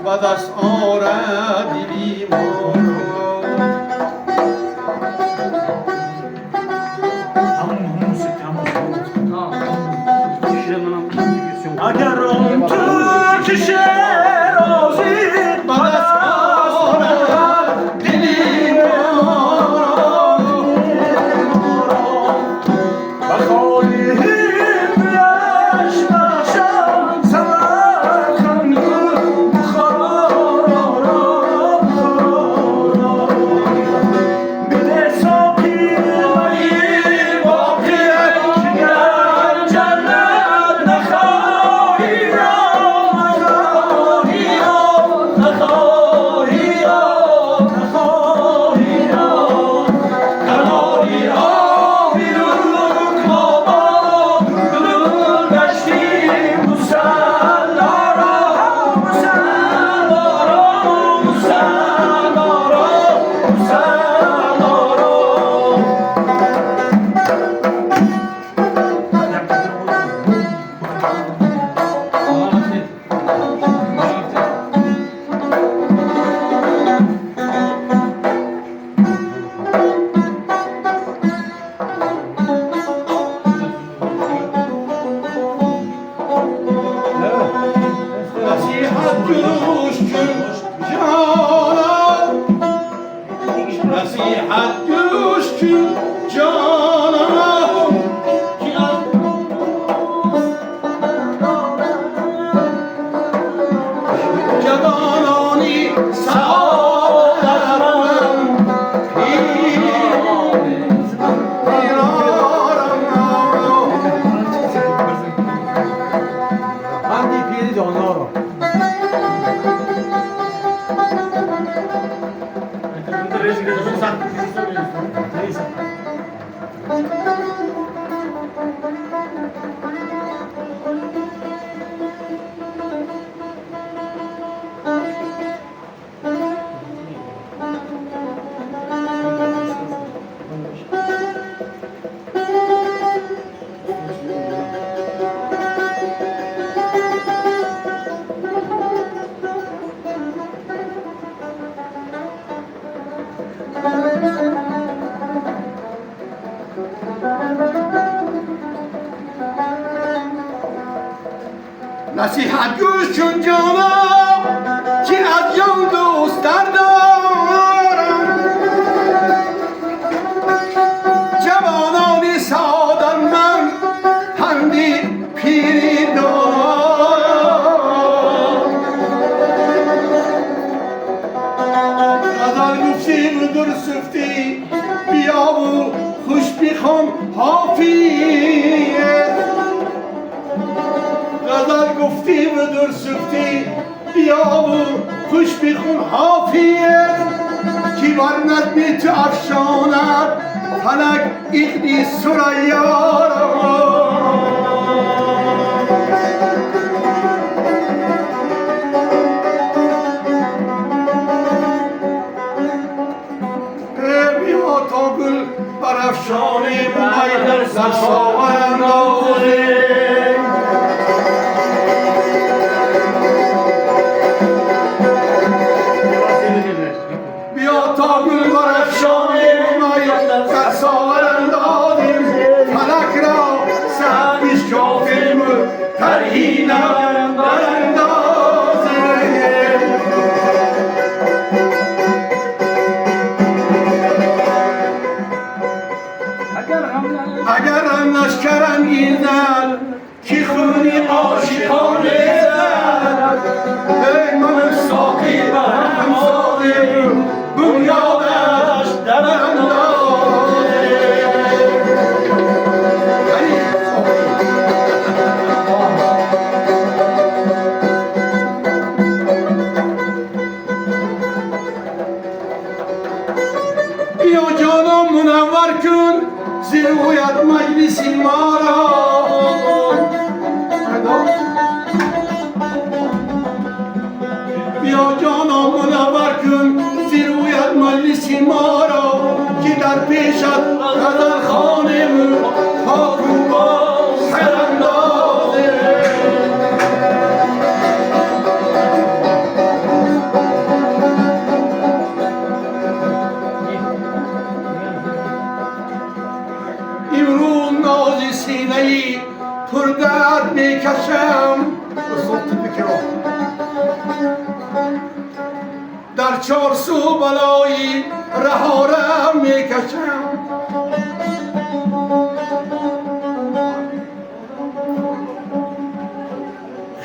و دست آرد بیمار اگر اون ترک شیرازی و دست آرد بیمار و خواهیم بیش بخشم سمرخند بخارا بده ساقی باقی که در جنت نخواهی نصیحت گوش کن جانم نصیحت گوش کن جانم جوانانی سعادت من بندی پیری جانا رو نصیحت گوش کن جانم که از جان دوست دارم جوانان سعادت من پندی پیری دارم غزل گفتی و در سفتی بیا و خوش بخوان حافظ غزل گفتی و در سفتی بیا و خوش بخون حافظ کی بر نظم تو افشاند فلک اقدی سریا را بیا تا گل بر افشانی بنای در سرساور اندازه بیا تا گل برافشانی مای در ساور اندازیم فلک را سخت پیش کافیم ترهینم براندازیم اگر هم لشکرم گیردن کی خونی عاشقانه زد ای من ساقی برهم سازیم بنیادش در اندازه بیا جانم منور کن زیر رویت مجلسی ما را بیا جانم منور کن زیر رویت مجلسی ما را که در پیشت غزل خانم پاکوبا سراندازه از چار سو بلایی رهارم میکشم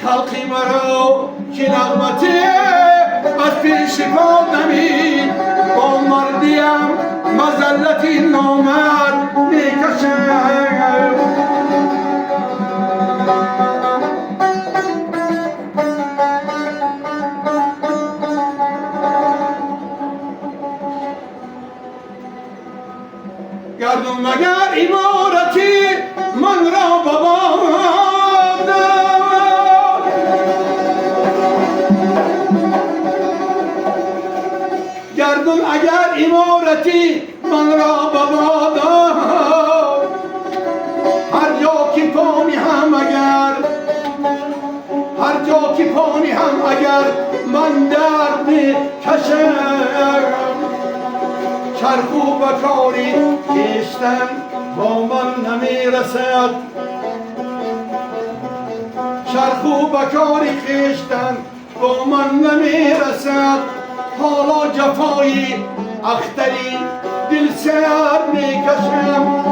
خلقی مرا که نغمتی از پیش پا نمید با مردیم مزلتی نامرد میکشم گردون مگر امارتی من را بباد گردون اگر امارتی من را بباد هر جا که پانی هم اگر هر جا که پانی هم اگر من درد کشم چرخ و بکاری کشتن با من نمیرسد چرخ و بکاری کشتن با من نمیرسد حالا جفایی اختری دل سر میکشم